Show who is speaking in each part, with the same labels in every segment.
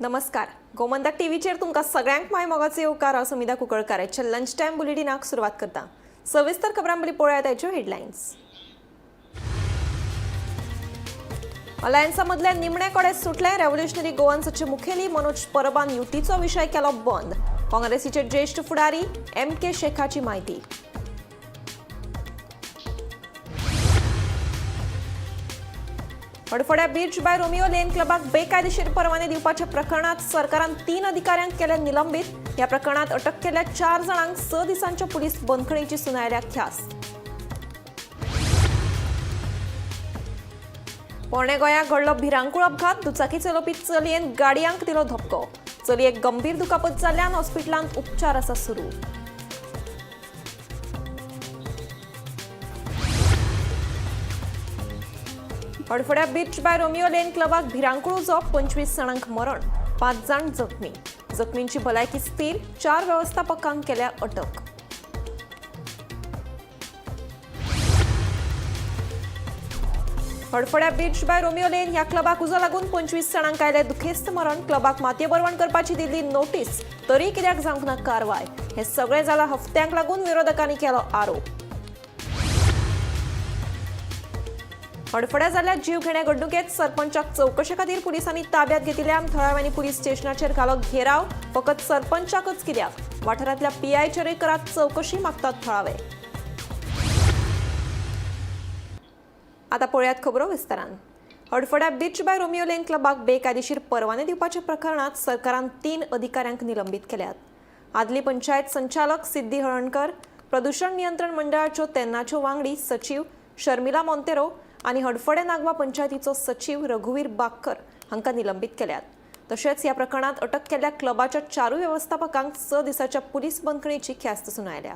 Speaker 1: नमस्कार. गोमंतक टीव्हीचेर तुमकां सगळ्यांक माय मोगाचो येवकार. हांव सुमिता कुंकळकाराच्या लंच टायम बुलेटिनाक सुरवात करता. सविस्तर खबरां पयलीं पळोवया ताच्यो हेडलायन्स. अलायन्सा मदले निमणे कडेच सुटले. रेव्होल्युशनरी गोवन्सचे मुखेली मनोज परबान युतीचो विशय केलो बंद. काँग्रेसीचे ज्येष्ठ फुडारी MK शेखाची माहिती. हडफड्या बीच बाय रोमियो लेन क्लबाक बेकायदेशीर परवाने दिवपाच्या प्रकरणात सरकारान 3 अधिकाऱ्यांक केले निलंबित. ह्या प्रकरणात अटक केल्या 4 जाणांक 6 दिसांच्या पुलीस बंदखणीची सुनायल्या ख्यास. पोरणे गोंयाक घडलो भिरांकूळ अपघात. दुचाकी चलोवपी चलयेन गाडयांक दिलो धपको. चलयेक गंभीर दुखापत जाल्ल्यान हॉस्पिटलांत उपचार आसा सुरू. हडफड्या बीच बाय रोमियो लेन क्लबाक भिरांकूळ उजो. 25 जाणांक मरण, 5 जाण जखमी. जखमींची भलायकी स्थिर. 4 व्यवस्थापकांक केल्या अटक. हडफड्या बीच बाय रोमियो लेन ह्या क्लबाक उजो लागून 25 जाणांक आयले दुखेस्त मरण. क्लबाक मातये बरवण करपाची दिल्ली नोटीस, तरी कित्याक जावंक ना कारवाय. हे सगळे जाला हफ्त्यांक लागून विरोधकांनी केलो आरोप. हडफड्या जाल्ल्या जीवघेण्या घडणुकेत सरपंचाक चौकशे खातीर पुलिसांनी ताब्यात घेतिल्ल्यान थळाव्यांनी पुलीस स्टेशनाचेर घालो घेराव. फकत सरपंचाकच कित्याक? वाठारांतल्या PIचेरय करात चौकशी मागतात थळावे. आता पळयात खबरो विस्तारान. हडफड्या बीच बाय रोमियो लेन क्लबाक बेकायदेशीर परवाने दिवपाच्या प्रकरणात सरकारान 3 अधिकाऱ्यांक निलंबित केल्यात. आदली पंचायत संचालक सिद्धी हळणकर, प्रदूषण नियंत्रण मंडळाच्यो तेन्नाच्यो वांगडी सचिव शर्मिला मोंतेरो आनी हडफडे नागवा पंचायतीचो सचिव रघुवीर बाक्कर हांकां निलंबित केल्यात. तशेंच ह्या प्रकरणात अटक केल्ल्या क्लबाच्या 4 व्यवस्थापकांक 6 दिसाच्या पुलीस बंदखणीची ख्यास्त सुनायल्या.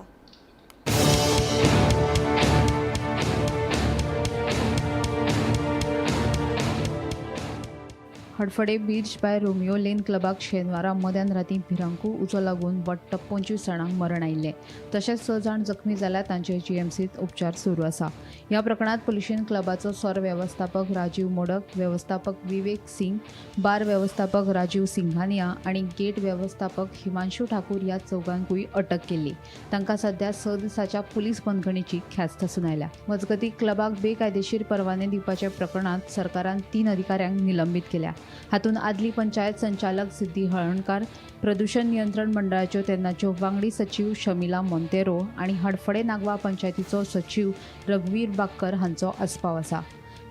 Speaker 2: Hadfade beach by Romeo Lane क्लबाक शेनवारा मध्यान राती भिरांकूळ उजो लागून वट्ट 25 जाणांक मरण आयिल्लें. तशेंच 6 जाण जखमी जाल्यात. तांचे GMCत उपचार सुरू आसा. ह्या प्रकरणात पुलिशेन क्लबाचो सर व्यवस्थापक राजीव मोडक, व्यवस्थापक विवेक सिंग, बार व्यवस्थापक राजीव सिंघानिया आनी गेट व्यवस्थापक हिमांशू ठाकूर ह्या चौगांकूय अटक केल्ली. तांकां सध्या 6 दिसाच्या पुलीस बंदखणीची ख्यास्त सुनायल्या. मजगतीं क्लबाक बेकायदेशीर परवाने दिवपाच्या प्रकरणात सरकारान 3 अधिकाऱ्यांक निलंबित केल्या. हातून आदली पंचायत संचालक सिद्धी हळणकार, प्रदूषण नियंत्रण मंडळाच्यो तेन्नाच्यो वांगडी सचिव शर्मिला मोंतेरो आनी हडफडे नागवा पंचायतीचो सचिव रघुवीर बाक्कर हांचो आस्पाव आसा.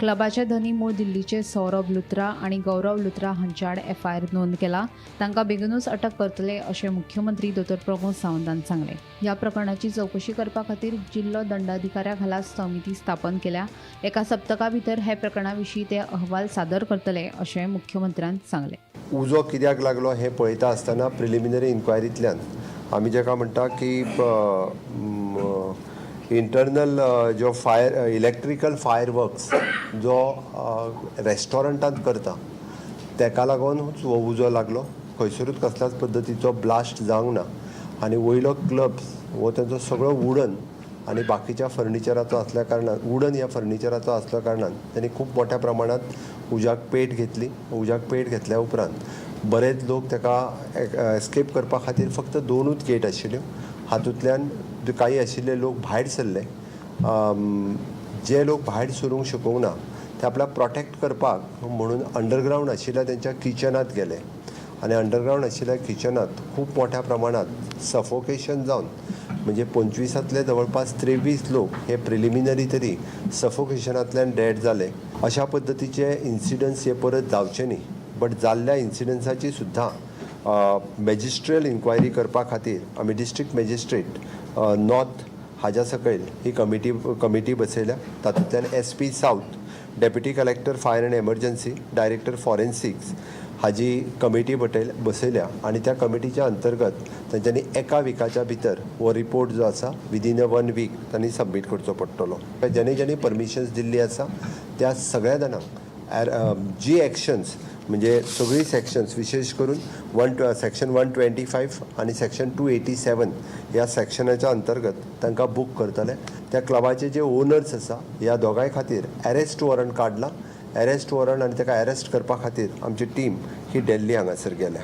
Speaker 2: क्लबाचे धनी मूळ दिल्लीचे सौरभ लुत्रा आनी गौरव लुत्रा हांचे आड FIR नोंद केला. तांकां बेगीनूच अटक करतले अशें मुख्यमंत्री डॉ. प्रमोद सावंतान सांगलें. ह्या प्रकरणाची चौकशी करपा खातीर जिल्लो दंडाधिकाऱ्या खाला समिती स्थापन केल्या. एका सप्तका भितर हे प्रकरणा विशीं ते अहवाल सादर करतले अशें मुख्यमंत्र्यान सांगलें.
Speaker 3: उजो कित्याक लागलो हें पळयता आसतना प्रिलिमिनरी इन्क्वायरींतल्यान आमी जेका म्हणटा की इंटरनल जो इलेक्ट्रिकल फायर वर्क्स जो रेस्टॉरंटांत करता तेका लागून हो उजो लागलो. खंयसरूच कसल्याच पद्दतीचो ब्लास्ट जावंक ना आनी वयलो क्लब्स हो तांचो सगळो वुडन आनी बाकीच्या फर्निचराचो आसल्या कारणान वुडन ह्या फर्निचराचो आसल्या कारणान तांणी खूब मोठ्या प्रमाणांत उज्याक पेट घेतली. उज्याक पेट घेतल्या उपरांत बरेच लोक ताका एस्केप करपा खातीर फक्त 2च गेट आशिल्ल्यो. हातूंतल्यान काही आशिल्ले लोक भायर सरले. जे लोक भायर सरूंक शकूंक ना ते आपल्याक प्रोटेक्ट करपाक म्हणून अंडरग्रावंड आशिल्ल्या तेंच्या किचनांत गेले आनी अंडरग्रावंड आशिल्ल्या किचनांत खूब मोठ्या प्रमाणांत सफोकेशन जावन म्हणजे 25तले जवळपास 23 लोक हे प्रिलिमिनरी तरी सफोकेशनांतल्यान डेड जाले. अशा पद्दतीचे इन्सिडंट्स हे परत जावचे न्ही. बट जाल्ल्या इन्सिडंट्साची सुद्दां मॅजिस्ट्रियल इन्क्वायरी करपा खातीर आमी डिस्ट्रिक्ट मॅजिस्ट्रेट नॉर्थ हाज्या सकयल ही कमिटी बसयल्या. तातूंतल्यान SP south, deputy collector fire and emergency, director forensics हाजी कमिटी बसयल्या आनी त्या कमिटीच्या अंतर्गत तांच्यांनी एका विकाच्या भितर हो रिपोर्ट जो आसा विदीन 1 वीक तांणी सबमीट करचो पडटलो. जेणे परमिशन्स दिल्ली आसा त्या सगळ्या जाणांक जी एक्शन्स म्हणजे सगळी सेक्शन्स विशेष करून सेक्शन 125 आणि सेक्शन 287 ह्या सेक्शनाच्या अंतर्गत तांकां बूक करतले. त्या क्लबाचे जे ओनर्स आसा ह्या दोगांय खातीर अरेस्ट वॉरंट काडला. अरेस्ट वॉरंट आनी ताका अरेस्ट करपा खातीर आमची टीम ही दिल्ली हांगासर गेल्या.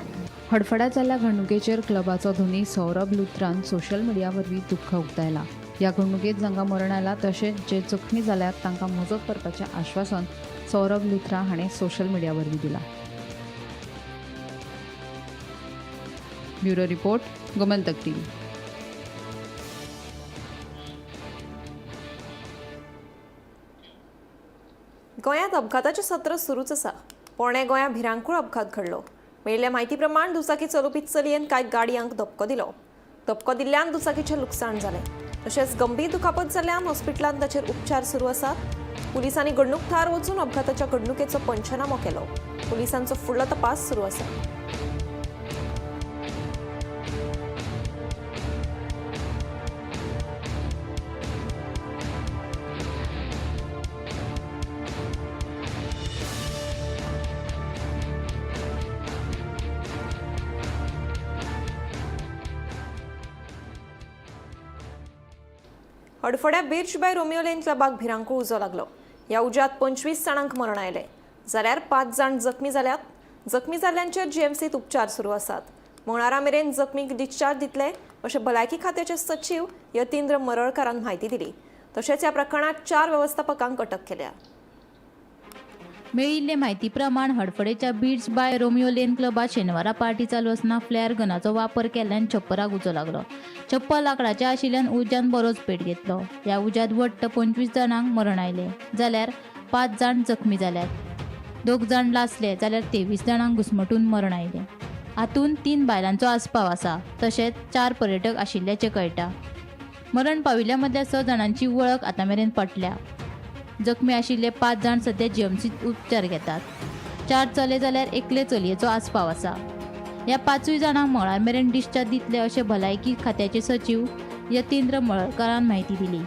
Speaker 2: हडफड्यात जाल्ल्या घडणुकेचेर क्लबाचो धनी सौरभ लुथरान सोशल मिडिया वरवीं दुख्ख उक्तायलां. ह्या घडणुकेंत जांकां मरण आयलां तशेंच जे जखमी जाल्यात तांकां मजत करपाचें आश्वासन सौरभ लुथरा हाणें सोशल मिडिया वरवीं दिलां. Bureau report, Gomantak TV.
Speaker 1: गोंयांत अपघाताचें सत्र सुरूच आसा. पोरण्या गोंयांत भिरांकूळ अपघात घडलो. मेळिल्ल्या म्हायती प्रमाण दुचाकी चलोवपी चलयेन कांय गाडयांक धपको दिलो. धपको दिल्ल्यान दुचाकीचें लुकसाण जालें. तशेंच गंभीर दुखापत जाल्ल्यान हॉस्पिटलांत ताचेर उपचार सुरू आसात. पुलिसांनी घडणूक थळार वचून अपघाताच्या घडणुकेचो पंचनामो केलो. पुलिसांचो फुडलो तपास सुरू आसा. हडफड्या बीच बाय रोमियो लेन क्लबाक भिरांकूळ उजो लागलो. ह्या उज्यात 25 जाणांक मरण आयले, जाल्यार 5 जाण जखमी जाल्यात. जखमी जाल्ल्यांचेर जीएमसीत उपचार सुरू आसात. मंगळारा मेरेन जखमीक डिस्चार्ज दितले अशें भलायकी खात्याचे सचीव यतींद्र मरळकारान म्हायती दिली. तशेंच ह्या प्रकरणात 4 व्यवस्थापकांक अटक केल्या.
Speaker 4: मेळिल्ले म्हायती प्रमाण हडफडेच्या बीच बाय रोमियो लेन क्लबात शेनवारा पार्टी चालू आसतना फ्लेअर गनाचो वापर केल्ल्यान छप्पराक उजो लागलो. छप्पर लाकडाचें आशिल्ल्यान उज्यान बरोच पेट घेतलो. ह्या उज्यात वट्ट 25 जाणांक मरण आयले, जाल्यार 5 जाण जखमी जाल्यात. 2 जाण लासले, जाल्यार 23 जाणांक घुस्मटून मरण आयले. हातूंत 3 बायलांचो आस्पाव आसा, तशेंच 4 पर्यटक आशिल्ल्याचें कळटा. मरण पाविल्ल्या मदल्या 6 जाणांची वळख आतां मेरेन पटल्या. जखमी आशिल्ले 5 जाण सध्या जीएमसीत उपचार घेतात. 4 चले जाल्यार एकले चलयेचो आस्पाव आसा. ह्या 5 जाणांक मंगळार मेरेन डिस्चार्ज दितले अशें भलायकी खात्याचे सचीव यतींद्र मरळकारान म्हायती दिली.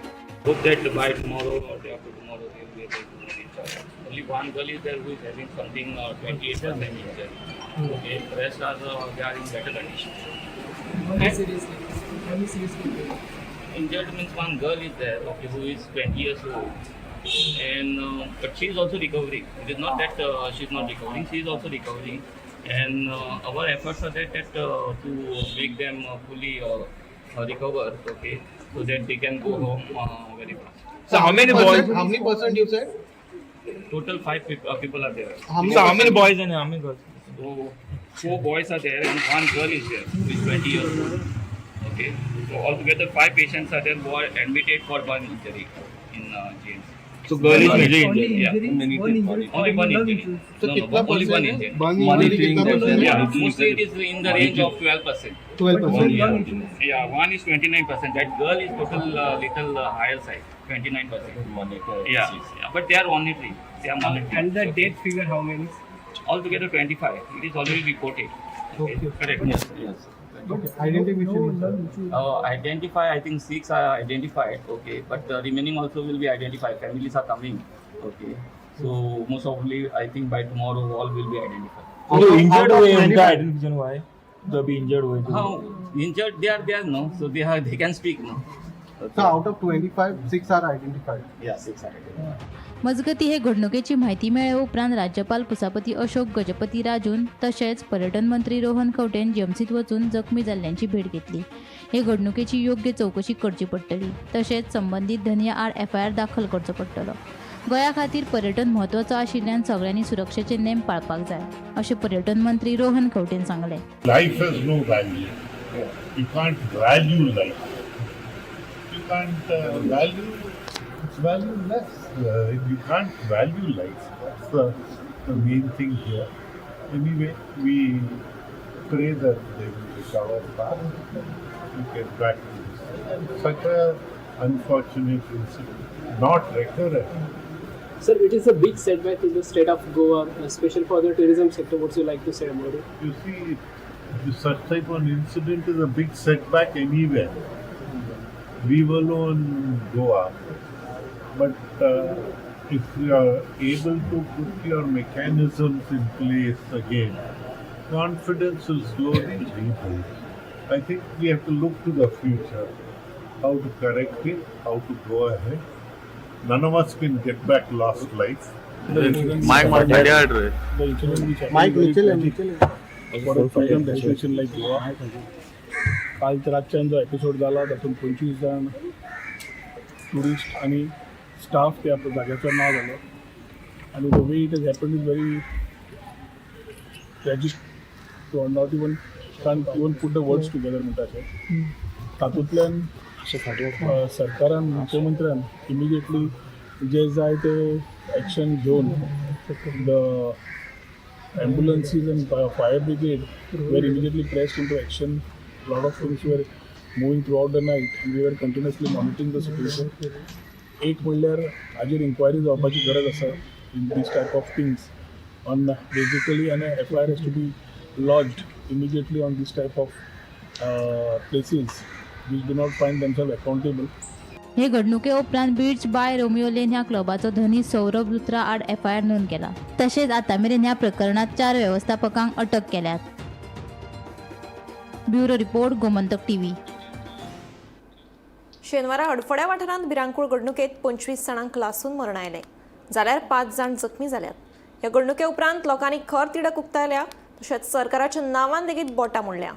Speaker 5: Hope that by tomorrow or day after tomorrow they will be able to discharge. Only one girl is there who is having something 28% injury. Okay, the rest are they are in better condition. Injured means one girl is there, okay, who is 20 years old, and but she is also recovering. It is not that she is not recovering; she is also recovering, and our efforts are that to make them fully recover, okay, so that they can go home very fast.
Speaker 6: So how many boys? How many percent you said?
Speaker 5: Total 5 people are there.
Speaker 6: So how many boys and how many girls?
Speaker 5: So 4 boys are there and 1 girl is there who is 20 years old. Okay, so altogether 5 patients are there who are admitted for 1 injury in GMC.
Speaker 6: So girl is major injured.
Speaker 5: Yeah.
Speaker 6: Only
Speaker 5: Only 1 injury.
Speaker 6: So kitna
Speaker 5: only 1
Speaker 6: percent?
Speaker 5: injury.
Speaker 6: One injury kitna percent?
Speaker 5: Yeah, mostly it is in the range of 12%.
Speaker 6: 12%.
Speaker 5: Yeah, 1 is 29%. That girl is total little higher side, 29%. Yeah, but they are monitoring. They are monitoring.
Speaker 7: And the death figure, how many?
Speaker 5: Altogether 25. It is already reported. Okay. Correct. Yes.
Speaker 6: Okay. Identification.
Speaker 5: Identify, I think 6 are identified, okay, but the remaining also will be identified. Families are coming, okay. So most probably, I think by tomorrow all will be identified.
Speaker 6: So injured हुए उनका identification हुआ है? जो अभी injured हुए थे.
Speaker 5: How injured they are no, so they can speak no.
Speaker 6: So out of 25, 6 are identified.
Speaker 5: Yeah, 6 are identified.
Speaker 4: मजगती हे घडणुकेची म्हायती मेळ्ळे उपरांत राज्यपाल पुसापती अशोक गजपती राजून तशेंच पर्यटन मंत्री रोहन खंवटेन जीएमसीत वचून जखमी जाल्ल्यांची भेट घेतली. हे घडणुकेची योग्य चवकशी करची पडटली. तशेंच संबंदीत धन्या आड FIR दाखल करचो पडटलो. गोंया खातीर पर्यटन म्हत्वाचो आशिल्ल्यान सगळ्यांनी सुरक्षेचे नेम पाळपाक जाय अशें पर्यटन मंत्री रोहन खंवटेन सांगलें.
Speaker 8: Life has no value. You can't value life. You can't value, it's valueless. You can't value life. That's the main thing here. Anyway, we pray that they will recover fast and get back to this. Such a unfortunate incident, not recurrent.
Speaker 7: Sir, it is a big setback in the state of Goa, especially for the tourism sector. What you like to say about it?
Speaker 8: You see, such type of incident is a big setback anywhere. Leave alone Goa. But if you are able to put your mechanisms in place again, confidence will slowly rebuild. I think we have to look to the future, how to correct it, how to go ahead. None of us can get back lost life.
Speaker 6: Mike
Speaker 8: The incident which happened for a freedom destination like Goa. काल रातच्यान जो episode जाला तातूंत 25 जाण tourist आणि staff त्या जाग्याचो ना जालो आणि the way it has happened is very tragic to not even can't even put the words together म्हणटाचे तातूंतल्यान सरकारान मुख्यमंत्र्यान इमिजिएटली जे जाय ते एक्शन घेवन the ambulances and fire brigade were immediately pressed into action. A lot of things were moving throughout the night and we were continuously monitoring the situation. एक म्हणल्यार हाजेर इन्क्वायरी जावपाची गरज आसा in these type of things. On basically an FIR has to be lodged immediately on this type of places which do not find themselves accountable.
Speaker 4: हे घडणुके उपरांत beach by Romeo लेन ह्या क्लबाचो धनी सौरभ लुत्रा आड FIR नोंद केला. तशेंच आता मेरेन ह्या प्रकरणात 4 व्यवस्थापकांक अटक केल्यात. Bureau report Gomantak TV.
Speaker 1: शेनवारा हडफड्या वाठारांत भिरांकूळ घडणुकेत 25 जाणांक लासून मरण आयलें जाल्यार 5 जाण जखमी जाल्यात. ह्या घडणुके उपरांत लोकांनी खर तिडक उक्तायल्या तशेंच सरकाराच्या नांवान लेगीत बोटां मोडल्या.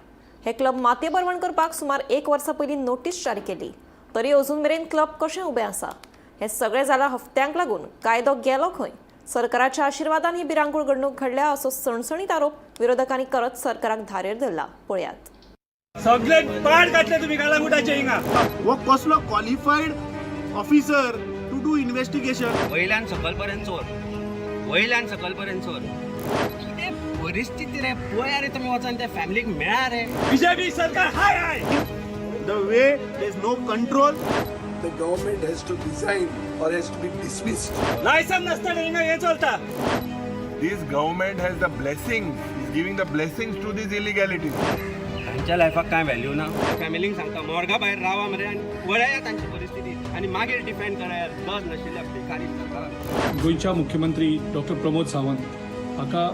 Speaker 1: हे क्लब मातये बरवण करपाक सुमार 1 वर्सा पयलीं नोटीस जारी केली तरी अजून मेरेन क्लब कशें उबें आसा. हे सगळें जालां हफ्त्यांक लागून कायदो गेलो खंय. सरकाराच्या आशिर्वादान ही भिरांकूळ घडणूक घडल्या असो सणसणीत आरोप विरोधकांनी करत सरकाराक धारेर धरला. पळयात.
Speaker 9: सगळे पाड घातले तुम्ही कालांगुटाचे हिंगा.
Speaker 10: वो कसलो qualified officer to do investigation.
Speaker 9: वयल्यान सकलपर्यंत चोर कितें परिस्थिती रे. पळया रे तुम्ही वचन त्या फॅमिलीक मेळा रे. बीजेपी सरकार हाय
Speaker 10: The way there is no control.
Speaker 11: The government has to resign or has to be dismissed.
Speaker 9: Licence नसताना हिंगा हे चलता.
Speaker 8: This government has the blessings, is giving the blessings to these illegalities.
Speaker 9: त्यांच्या लायफाक काय व्हॅल्यू ना. फॅमिलीक सांगता मोरगा भायर रावा मरे आनी पळया तांची परिस्थिती आनी मागीर डिफेंड करात. गज नाशिल्ल्या बेकारी सरकार.
Speaker 6: गोंयच्या मुख्यमंत्री डॉक्टर प्रमोद सावंत हाका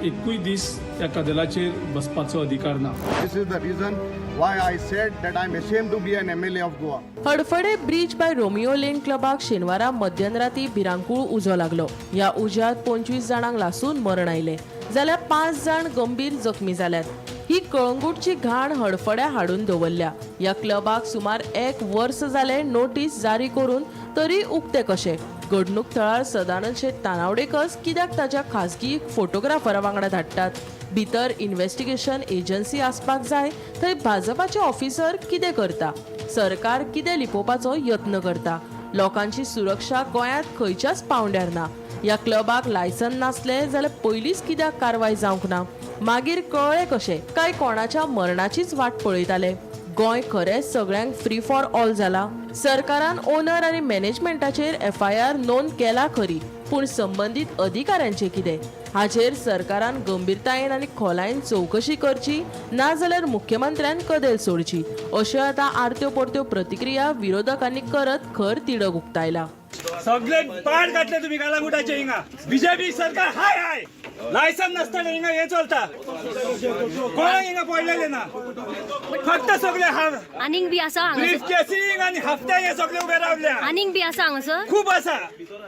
Speaker 6: एकूय दीस त्या कदेलाचेर बसपाचो अधिकार ना.
Speaker 10: This is the reason why I said that I am ashamed to be an MLA of Goa.
Speaker 12: Hadfade Birch by Romeo Lane क्लबाक शेनवारा मध्यराती भिरांकूळ उजो लागलो. या उज्यात 25 जाणांक लासून मरण आयले जाल्यार 5 जाण गंभीर जखमी जाल्यात. ही कळंगूटची घाण हडफड्या हाडून दवरल्या. या क्लबाक सुमार 1 वर्स जाले नोटीस जारी करून तरी उक्ते कशे. घडणूक थळार सदानंद शेट तानावडेकस कित्याक ताच्या खासगी फोटोग्राफरा वांगडा धाडटात. भितर इन्व्हेस्टिगेशन एजन्सी आसपाक जाय थंय भाजपाचे ऑफिसर कितें करता. सरकार कितें लिपोवपाचो यत्न करता. लोकांची सुरक्षा गोंयांत खंयच्याच पावंड्यार ना. ह्या क्लबाक लायसन नासले जाल्यार पयलींच कित्याक कारवाय जावंक ना. मागीर कळ्ळें कशें काय कोणाच्या मरणाचीच वाट पळयताले. गोंय खरेंच सगळ्यांक फ्री फॉर ऑल जाला. सरकारान ओनर आनी मॅनेजमेंटाचेर FIR नोंद केला खरी पूण संबंदीत अधिकाऱ्यांचे कितें हाचेर सरकारान गंभीरतायेन आनी खोलायेन चवकशी करची नाजाल्यार मुख्यमंत्र्यान कदेल सोडची अश्यो आतां आरत्यो परत्यो प्रतिक्रिया विरोधकांनी करत खर तिडक उक्तायला.
Speaker 9: सगळे पाड घातले तुम्ही कालांगुटाचे हिंगा. बीजेपी सरकार हाय लायसन नसताना हिंगा हे चलता. कोणाक हिंगा पडलेले ना. फक्त सगळे
Speaker 13: आनीक बी आसा
Speaker 9: ब्रीफ केसिंग आणि हफ्त्याक हे सगळे उभे रावल्या.
Speaker 13: आनीक बी आसा हांगासर
Speaker 9: खूप आसा.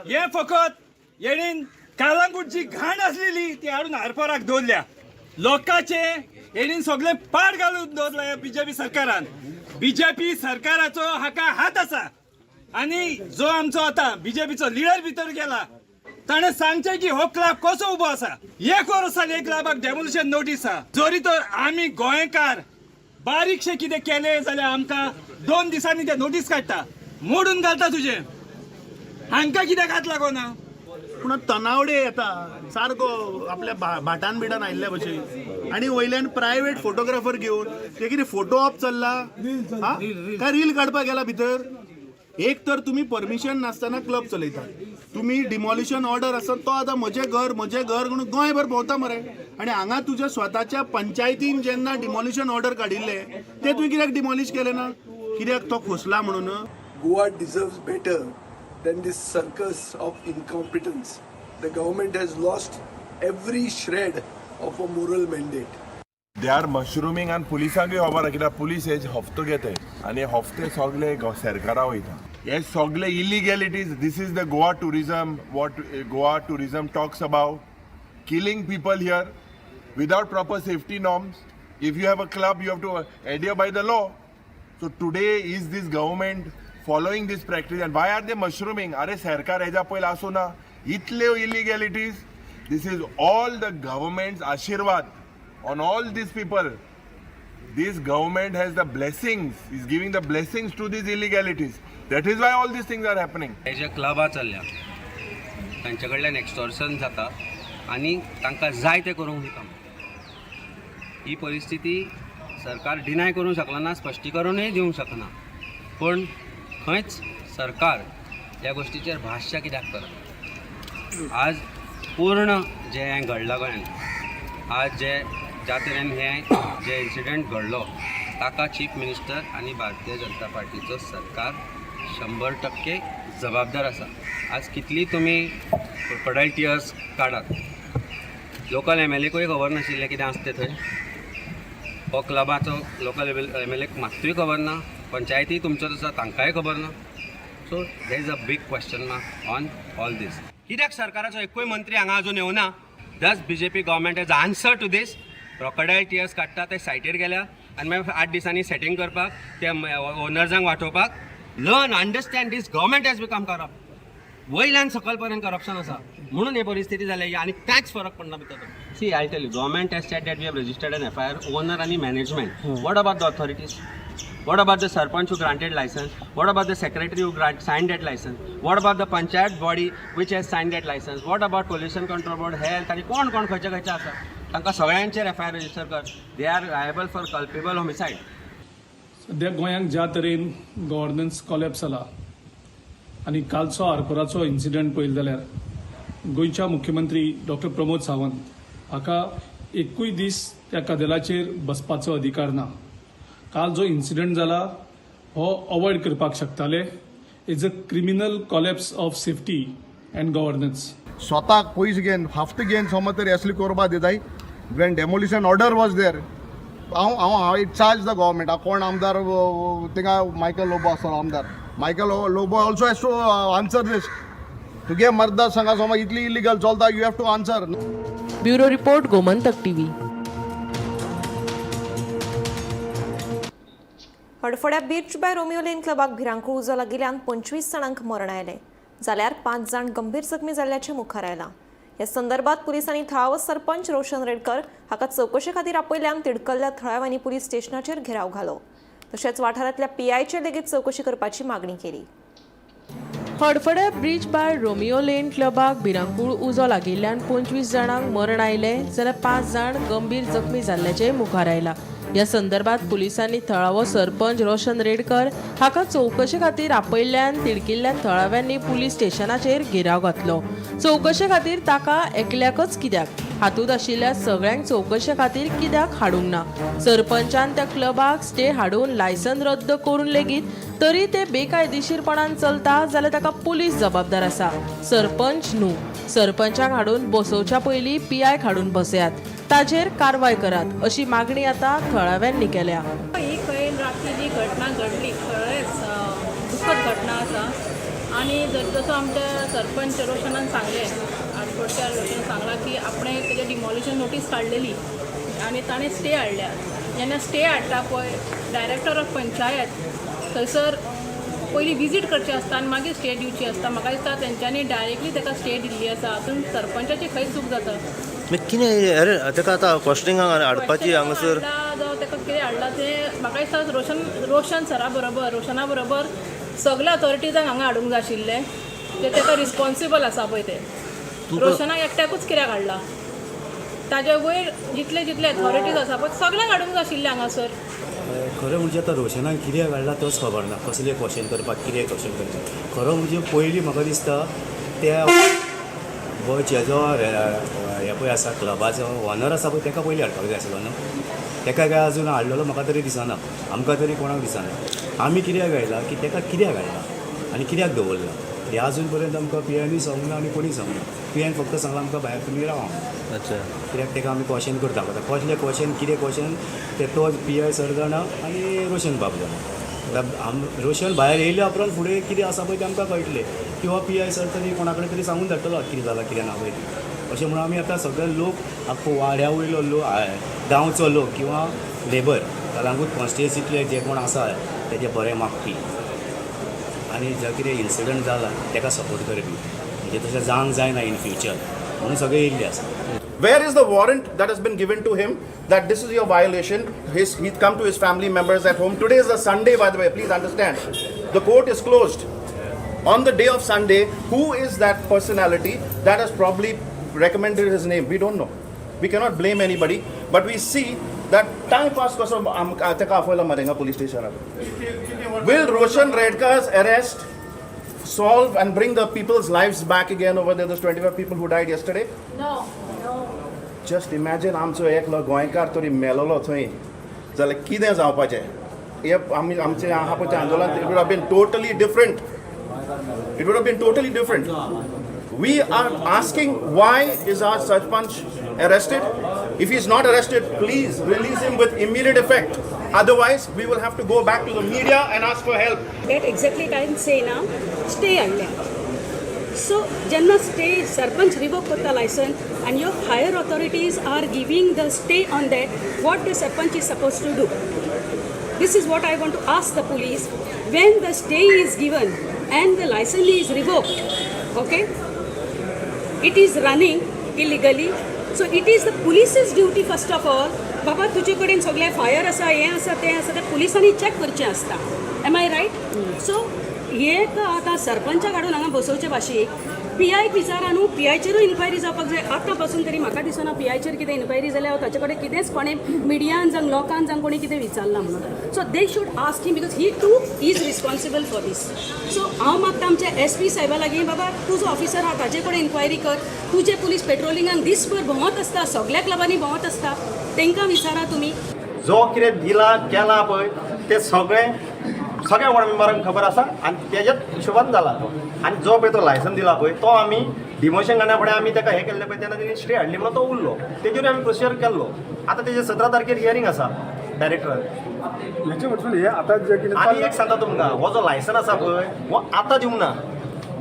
Speaker 9: हे फकत येणीन कालांगूटची घाण असलेली ती हाडून हारपोराक दवरल्या. लोकांचे येणीन सगळे पाड घालून दवरला या बीजेपी सरकारान. बीजेपी सरकाराचो हाका हात आसा आणि जो आमचो आता बीजेपीचो लिडर भितर गेला ताणे सांगचे की हो क्लब कसो उबो आसा. 1 वर्स जाली क्लबाक डेमोलिशन नोटीस आहा. जरी तर आमी गोंयकार बारीकशे कितें केले जाल्यार आमकां 2 दिसांनी ते नोटीस काडटा मोडून घालता तुजे. हांकां कित्याक हात लागोना.
Speaker 10: पूण तनावडे येता सारको आपल्या भाटान बिटान आयिल्ल्या भशेन आनी वयल्यान प्रायवेट फोटोग्राफर घेवन ते कितें फोटो ऑप चल्ला काय रील काडपाक गेला भितर. एक तर तुम्ही परमिशन नासतना क्लब चलयतात. तुम्ही डिमॉलिशन ऑर्डर आसा तो आतां म्हजें घर म्हणून गोंयभर भोंवता मरे. आनी हांगा तुज्या स्वताच्या पंचायतीन जेन्ना डिमॉलिशन ऑर्डर काडिल्ले ते तुवें कित्याक डिमॉलिश केले ना. कित्याक तो खोसला म्हणून.
Speaker 11: Goa deserves better than this circus of incompetence. The government has lost every shred of a moral mandate.
Speaker 8: They are mushrooming and पुलिसांकूय खबर आहा कित्याक पुलीस हे हफ्तो घेताय आनी हफ्ते सगळे सरकारा वयता. हे सगळे illegalities. This is the Goa tourism, what Goa tourism talks about. Killing people here without proper safety norms. If you have a club, you have to adhere by the law. So today is this government following this practice, and why are they mushrooming? Are सरकार हेजा पयला आसो ना इतले illegalities. This is all the government's ashirwad on all these people. This government has the blessings, is giving the blessings to these illegalities. That is why all these things are happening.
Speaker 14: हे जे क्लबा चल्ल्या तांचे कडल्यान extortion जाता आनी तांकां जाय तें करूंक दिता. ही परिस्थिती सरकार डिनाय करूंक शकना ना, स्पश्टीकरणूय दिवंक शकना. पण खंयच सरकार ह्या गोश्टीचेर भाश्य कित्याक करना? आज पूर्ण जे हें घडलां गोंयांत, आज ज्या तरेन हें जे इन्सिडंट घडलो ताका चीफ मिनिस्टर आनी भारतीय जनता पार्टीचो सरकार 100% जबाबदार आसा. आज कितली तुमी क्रोकोडायल टियर्स काडात, लोकल MLAकूय खबर नाशिल्लें कितें आसता तें थंय. हो क्लबाचो लोकल MLAक मात्तूय खबर ना, पंचायती तुमचो आसा तांकांय खबर ना. So there is a big question mark on all this. कित्याक सरकाराचो एकूय मंत्री हांगा अजून येवना? This BJP government as answer to this. Crocodile tears काडटा ते सायटीर गेल्या आनी मागीर 8 दिसांनी सेटींग करपाक ते ओनर्सांक वांटोवपाक. Learn, understand these government has become corrupt. वयल्यान सकल पर्यंत करप्शन आसा म्हणून ही परिस्थिती जाली आनी कांयच फरक पडना भितर. See I tell you, government has said that we have registered an FIR, owner आनी management. What about the authorities? What about the sarpanch who granted license? What about the secretary who signed that license? What about the panchayat body which has signed that license? What about pollution control board, health? आणि कोण खंयचे खंयचे आसा तांकां सगळ्यांचेर FIR register कर. They are liable for culpable homicide.
Speaker 6: सध्या गोंयांत ज्या तरेन गव्हर्नन्स कॉलेप्स जाला आनी कालचो आरपोराचो इन्सिडंट पळयलो जाल्यार गोंयच्या मुख्यमंत्री डॉक्टर प्रमोद सावंत हाका एकूय दीस त्या कदेलाचेर बसपाचो अधिकार ना. काल जो इन्सिडंट जाला हो अवॉइड करपाक शकताले. Is a criminal collapse of safety and governance.
Speaker 10: स्वताक पयस घेवन हाफ्त घेवन समज तरी असली करपा दिताय. When demolition order was there, हांव चार्ज द गव्हर्मेंट. कोण आमदार थिंगा मायकल लोबो आसलो आमदार. Michael Lobo also has to answer these. तुगे मतदार संघा समज इतली इलिगल चलता, you have to answer.
Speaker 12: Bureau report, Gomantak TV.
Speaker 1: हडफड्या बीच बाय रोमियो लेन क्लबाक भिरांकूळ उजो लागिल्ल्यान 25 जाणांक मरण आयलें, जाल्यार 5 जाण गंभीर जखमी जाल्ल्याचें मुखार आयलां. ह्या संदर्भात पुलिसांनी थळावो सरपंच रोशन रेडकर हाका चवकशे खातीर आपयल्यान तिडकल्ल्या थळाव्यांनी पुलीस स्टेशनाचेर घेराव घालो. तशेंच वाठारांतल्या PIचे लेगीत चवकशी करपाची मागणी केली.
Speaker 12: हडफड्या ब्रिज बाय रोमियो लेन क्लबाक भिरांकूळ उजो लागिल्ल्यान 25 जाणांक मरण आयलें, जाल्यार 5 जाण गंभीर जखमी जाल्ल्याचें मुखार आयलां. ह्या संदर्भात पुलिसांनी थळावो सरपंच रोशन रेडकर हाका चवकशे खातीर आपयल्ल्यान तिडकिल्ल्या थळाव्यांनी पुलीस स्टेशनाचेर घेराव घातलो. चवकशे खातीर ताका एकल्याकच कित्याक, हातूंत आशिल्ल्या सगळ्यांक चवकशे खातीर कित्याक हाडूंक ना. सरपंचान त्या क्लबाक स्टे हाडून लायसन रद्द करून लेगीत तरी ते बेकायदेशीरपणान चलता जाल्यार ताका पुलीस जबाबदार आसा. सरपंच न्हू. सरपंचाक हाडून बसोवच्या पयलीं PI हाडून बसयात, ताचेर कारवाय करात अशी मागणी आता थळाव्यांनी केल्या.
Speaker 15: ही खंय रातची जी घटना घडली खरेंच दुखद घटना आसा. आणि जसं आमच्या सरपंच रोशनान सांगलें, आडफोडच्या रोशनान सांगला की आपणे तेजे डिमॉलिशन नोटीस काडलेली आनी ताणें स्टे हाडल्या. जेन्ना स्टे हाडटा पळय डायरेक्टर ऑफ पंचायत थंयसर पयलीं विजीट करची आसता आनी मागीर स्टे दिवची आसता. म्हाका दिसता तेंच्यांनी डायरेक्टली ताका स्टे दिल्ली आसा. हातूंत सरपंचाची खंय चूक जाता.
Speaker 16: कितें अरे ताका आतां क्वेश्चनिंगाक हाडपाची हांगासर
Speaker 15: जावं ताका कितें हाडला तें म्हाका दिसता रोशना बरोबर सगळ्या अथॉरिटीजांक हांगा हाडूंक जाय आशिल्लें. ते ताका रिस्पॉन्सिबल आसा पळय ते. रोशनाक एकट्याकूच कित्याक हाडला? ताजे वयर जितले अथॉरिटीज आसा पळय सगळ्यांक हाडूंक जाय आशिल्लें हांगासर.
Speaker 16: खरें म्हणजे आतां रोशनाक कित्याक हाडला तोच खबर ना. कसलें क्वेश्चन करपाक, कितें क्वेश्चन करपाक. खरो म्हणजे पयलीं म्हाका दिसता त्या गोंयचे जो हे पळय आसा क्लबाचो ओनर आसा पळय ताका पयलीं हाडपाक जाय आसलो न्हू. ताका काय अजून हाडलेलो म्हाका तरी दिसना, आमकां तरी कोणाक दिसना. आमी कित्याक हाडला की ताका कित्याक हाडला आनी कित्याक दवरला हे अजून पर्यंत आमकां PIनी सांगूना आनी कोणी सांगना. PIन फक्त सांगलां आमकां भायर तुमी रावा. अच्छा. कित्याक ताका आमी क्वेश्चन करता. कसलें क्वेश्चन, कितें क्वेश्चन ते तो PI सर जाणा आनी रोशन बाब जाणा. रोशन भायर येयल्या उपरांत फुडें कितें आसा पळय तें आमकां कळटलें किंवा PI सर तरी कोणा कडेन तरी सांगून धाडटलो कितें जालां कितें ना पळय अशें म्हणून आमी आतां सगळे लोक आख्खो वाड्या वयलो लोक गांवचो लोक किंवा लेबर कलंगूट कॉन्स्टिट्युएन्सींतले जे कोण आसा तेजे बरें मागपी आनी जो कितें इन्सिडंट जाला ताका सपोर्ट करपी म्हणजे तशें जावंक जायना इन फ्युचर म्हणून सगळे येयल्ले आसा.
Speaker 10: Where is the warrant that has been given to him that this is your violation? He's come to his family members at home. Today is a Sunday, by the way, please understand. The court is closed. On the day of Sunday, who is that personality that has probably recommended his name? We don't know. We cannot blame anybody. But we see that time pass police station. Will Roshan Redkar's arrest solve and bring the people's lives back again over there, those 25 people who died yesterday?
Speaker 15: No.
Speaker 10: Just imagine आमचो एकलो गोंयकार तरी मेलोलो थंय जाल्यार कितें जावपाचें हे आमचें आहा पळय आंदोलन it would have been totally different. It would have been totally different. We are asking, why is our Sarpanch arrested? If he is not arrested, please release him with immediate effect. Otherwise, we will have to go back to the media and ask for help.
Speaker 15: That exactly can say now, stay under. So, jenna stay, Sarpanch revoke the license and your higher authorities are giving the stay on that, what the Sarpanch is supposed to do. This is what I want to ask the police. When the stay is given and the license is revoked, okay, it is running illegally. So it is the police's duty first of all. बाबा तुजे कडेन सगळे fire आसा हें आसा तें आसा तें पुलिसांनी चॅक करचें आसता. M I right? सो हे आतां सरपंचाक हाडून हांगा बसोवचे भाशेक PIक विचारा न्हू, PIचेरूय इन्क्वायरी जावपाक जाय. आतां पासून तरी म्हाका दिसना PIचेर कितें इन्क्वायरी जाल्यार ताचे कडेन कितेंच कोणें मिडियान जावं लोकांक जावं कोणी कितें विचारलां म्हणून. So they should ask him because he too is responsible for this. So हांव मागता आमच्या SP साहेबा लागीं बाबा तुजो ऑफिसर आहा ताजे कडेन इन्क्वायरी कर. तुजे पुलीस पेट्रोलिंगाक दिसभर भोंवत आसता, सगळ्या क्लबांनी भोंवत आसता, तांकां विचारा तुमी.
Speaker 9: जो कितें दिला केला पळय ते सगळ्या वार्ड मेंबरांक खबर आसा आनी तेज्याच हिशोबान जाला तो. आनी जो पळय तो लायसन दिला पळय तो आमी डिमोशन घालण्या फुडें आमी ताका हें केल्लें पळय तेन्ना तेणी स्टे हाडली म्हणून तो उरलो. तेजेर आमी प्रोसिजर केल्लो. आतां तेजे 17 तारखेर हियरींग आसा डायरेक्टर. आनी एक सांगता तुमकां, हो जो लायसन आसा पळय हो आतां दिवंक ना.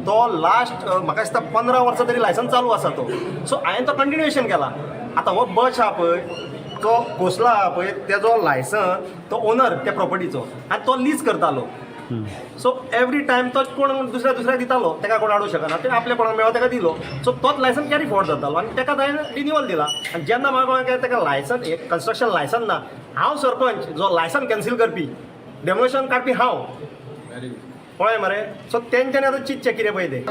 Speaker 9: तो लास्ट म्हाका दिसता 15 वर्सां तरी लायसन चालू आसा तो. सो हांवें तो कंटिन्युएशन केला. आतां हो बच आहा पळय तो कोसला आहा पळय तेजो लायसन तो ओनर त्या प्रॉपर्टीचो आनी तो लीज करतालो. सो एवरी टायम तो कोण दुसऱ्या दितालो ताका कोण हाडूंक शकना. ते आपल्या कोणाक मेळ्ळो ताका दिलो. सो तोच लायसन कॅरी फॉर्ड जातालो आनी ताका हांवें रिन्युअल दिला. आनी जेन्ना म्हाका ताका लायसन कन्स्ट्रक्शन लायसन ना, हांव सरपंच जो लायसन कॅन्सील करपी डेमोलेशन काडपी हांव पळय मरे. सो तेंच्यांनी आतां चिंतचें कितें पळय तें.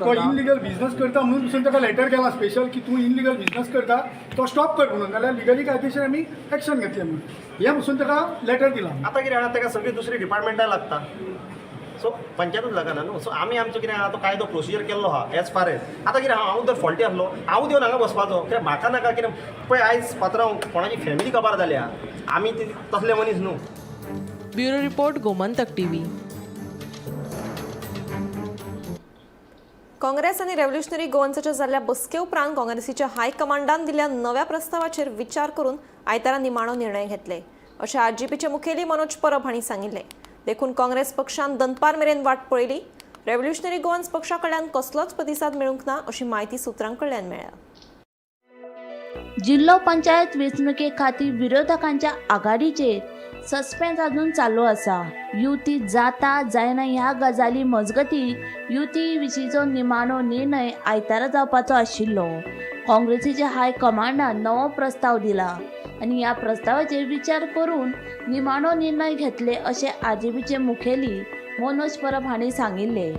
Speaker 6: तो इनलिगल बिझनेस करता म्हणून दुसरें ताका लेटर केला स्पेशल की तूं इनलिगल बिझनेस करता तो स्टॉप कर म्हणून. जाल्यार लिगली कायदेशीर आमी एक्शन घेतलें म्हणून हें पसून ताका लेटर दिला.
Speaker 9: आतां कितें आहा ताका सगळी दुसरी डिपार्टमेंटाय लागता. सो पंचायतूच लागना न्हू. सो आमी आमचो कितें आहा तो कायदो प्रोसिजर केल्लो आहा एज फार एज. आतां कितें हांव जर फॉल्टी आसलो हांव देवन हांगा बसपाचो कित्याक म्हाका नाका. कितें पळय आयज पात्रांव कोणाची फॅमिली काबार जाल्या. आमी तसले मनीस न्हू.
Speaker 12: Bureau report Gomantak TV.
Speaker 1: Congress आणि रेव्होल्युशनरी गोवन्साच्या जाल्ल्या बसके उपरांत काँग्रेसीच्या हायकमांडान दिल्ल्या नव्या प्रस्तावाचेर विचार करून आयतारा निमाणो निर्णय घेतले अशें RGPचे मुखेली मनोज परब हांणी सांगिल्लें. देखून काँग्रेस पक्षान दनपार मेरेन वाट पळयली. रेव्होल्युशनरी गोवन्स पक्षा कडल्यान कसलोच प्रतिसाद मेळूंक ना अशी माहिती सुत्रां कडल्यान मेळ्ळ्या.
Speaker 4: जिल्लो पंचायत वेंचणुके खातीर विरोधकांच्या आघाडीचेर सस्पेन्स अजून चालू आसा. युती जाता जायना ह्या गजाली मजगती युती विशींचो निमाणो निर्णय आयतारा जावपाचो आशिल्लो. काँग्रेसीच्या हायकमांडान नवो प्रस्ताव दिला आनी ह्या प्रस्तावाचेर विचार करून निमाणो निर्णय घेतले अशें RGPचे मुखेली मनोज परब हांणी सांगिल्ले.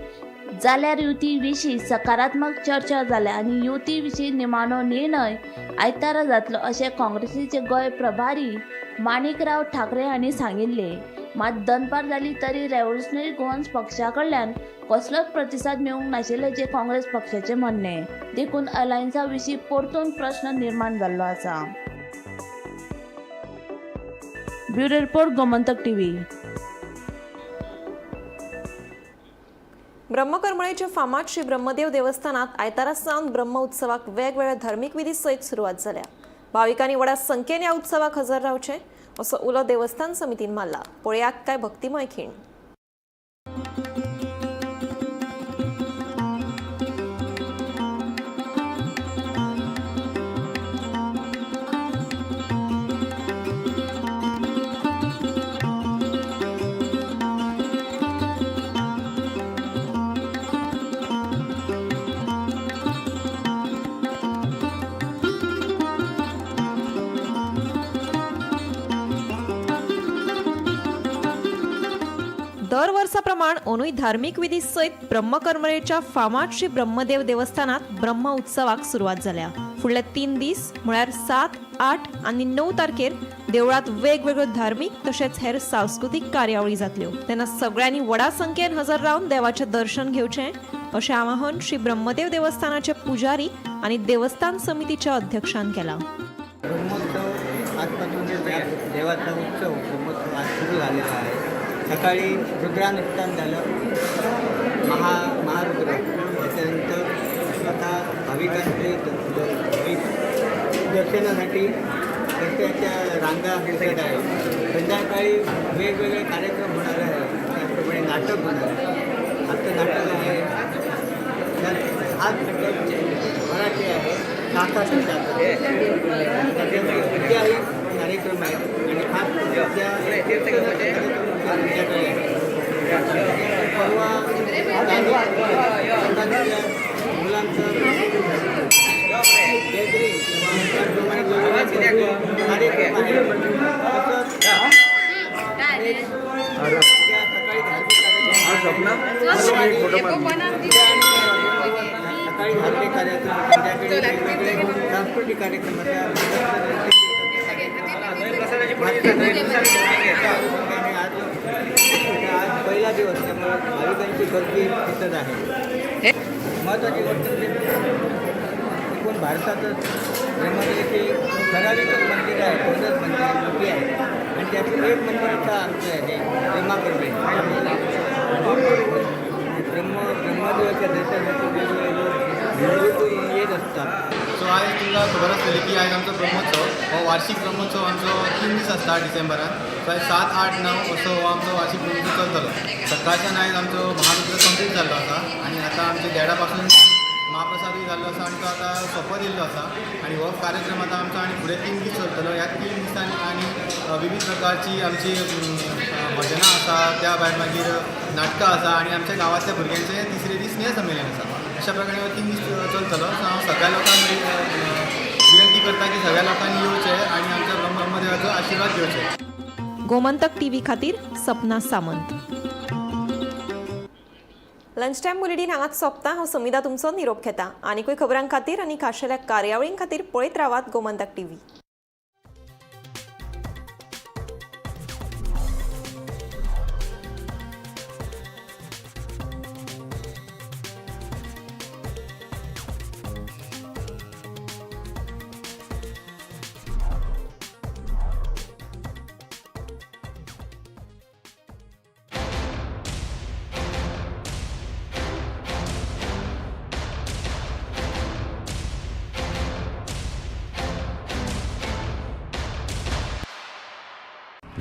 Speaker 4: जाल्यार युती विशीं सकारात्मक चर्चा जाल्या आनी युती विशीं निमाणो निर्णय आयतारा जातलो अशें काँग्रेसीचे गोंय प्रभारी माणिकराव ठाकरे हांणी सांगिल्ले. मात दनपार जाली तरी रेव्होल्युशनरी गोवन्स पक्षा कडल्यान कसलोच प्रतिसाद मेळूंक नाशिल्ल्याचें काँग्रेस पक्षाचें म्हणणें. देखून अलायन्सा विशीं परतून प्रश्न निर्माण जाल्लो आसा. Bureau report Gomantak TV.
Speaker 1: ब्रह्मकरमळेच्या फामाद श्री ब्रह्मदेव देवस्थानात आयतारा सावन ब्रह्म उत्सवाक वेगवेगळ्या धार्मीक विधी सयत सुरवात जाल्या. भाविकांनी व्हडा संख्येन ह्या उत्सवाक हजर रावचे. असो उलो देवस्थान समितीन मारला. पळयात काय भक्तिमय खीण. दर वर्साप्रमाण अंदूय धार्मीक विधी सयत ब्रह्मकर्मळेच्या फामाद श्री ब्रह्मदेव देवस्थानात ब्रह्म उत्सवाक सुरवात जाल्या. फुडले 3 दीस म्हळ्यार 7, 8 आनी 9 तारखेर देवळात वेगवेगळ्यो धार्मीक तशेंच हेर सांस्कृतीक कार्यावळी जातल्यो. तेन्ना सगळ्यांनी व्हडा संख्येन हजर रावन देवाचें दर्शन घेवचें अशें आवाहन श्री ब्रह्मदेव देवस्थानाचे पुजारी आनी देवस्थान समितीच्या अध्यक्षान केलां.
Speaker 17: ब्रह्मोत्सव आजपासून देवाचा उत्सव ब्रह्मोत्सव आज सुरू झालेला आहे. सकाळी रुद्रानुष्ठान झालं, महारुद्र. त्याच्यानंतर स्वतः भाविकांचे दर्शनासाठी रस्त्याच्या रांगा दिसत आहे. संध्याकाळी वेगवेगळे कार्यक्रम होणार आहे. त्याप्रमाणे नाटक होणार आहे. आजचं नाटक आहे, आज मराठी आहे, शाखा इत्यादी कार्यक्रम आहेत. आणि खास परवा मुलांचं गॅदरिंग कार्यक्रम आहे. सकाळी धार्मिक कार्यक्रम, संध्याकाळी सांस्कृतिक कार्यक्रम. आज पहिला दिवस त्यामुळे भाविकांची गर्दी दिसत आहे. महत्त्वाची गोष्ट म्हणजे एकूण भारतातच ब्रह्मदेवाची ठराविकच मंदिर आहे, 2च मंदिर मोठी आहे. आणि त्यातून एक मंदिराचा अर्थ आहे ब्रह्माकर्मे. ब्रह्मदेवाच्या दर्शनासाठी वेगवेगळे लोक येत असतात.
Speaker 18: सो आज तुमकां खबर आसतली की आयज आमचो ब्रह्मोत्सव हो वार्षिक ब्रह्मोत्सव आमचो 3 दीस आसता डिसेंबरान. सो 7, 8, 9 असो हो आमचो वार्षिक ब्रह्मोत्सव चलतलो. सकाळच्यान आयज आमचो महारुद्र कंप्लीट जाल्लो आसा आनी आतां आमच्या देडा पासून महाप्रसादूय जाल्लो आसा आनी तो आतां सोंपत येयल्लो आसा. आनी हो कार्यक्रम आतां आमचो आनी फुडें 3 दीस चलतलो. ह्या 3 दिसांनी आनी विविध प्रकारची आमची भजनां आसा, त्या भायर मागीर नाटकां आसा आनी आमच्या गांवांतल्या भुरग्यांचें 3रे दीस स्नेह संमेलन आसा. अशा प्रकारे हो 3 दीस चलतलो. सो हांव सगळ्या लोकांक विनंती करता की सगळ्या लोकांनी येवचें आनी आमच्या ब्रह्मदेवाचो आशिर्वाद घेवचे.
Speaker 1: गोमंतक टीव्ही खातीर Sapna Samant. Lunch time bulletin हांगाच सोंपता. हांव समिधा तुमचो निरोप घेता. आनीकूय खबरां खातीर आनी खाशेल्या कार्यावळीं खातीर पळयत रावात Gomantak TV.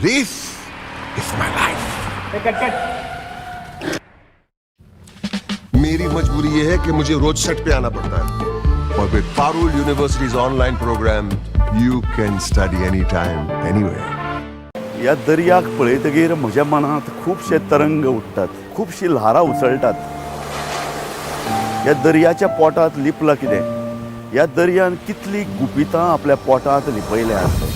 Speaker 19: This is my life. मेरी मजबूरी ये है कि मुझे रोज सेट पे आना पड़ता है. और with Parul universities online program you can study any time anywhere.
Speaker 10: या दर्याक पळयतकीर म्हज्या मनांत खुबशे तरंग उठतात, खुबशी ल्हारां उसळटात. या दर्याच्या पोटांत लिपलां कितें? या दर्यान कितली गुपितां आपल्या पोटांत लिपयल्यात.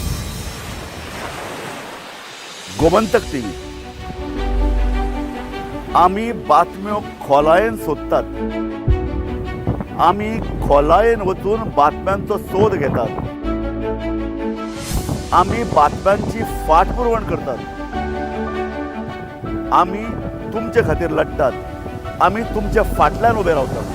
Speaker 10: गोमंतक टीव्ही आमी बातम्यो खोलायेन सोदतात. आमी खोलायेन वचून बातम्यांचो सोद घेतात. आमी बातम्यांची फाटपुरवण करतात. आमी तुमचे खातीर लढटात. आमी तुमच्या फाटल्यान उबे रावतात.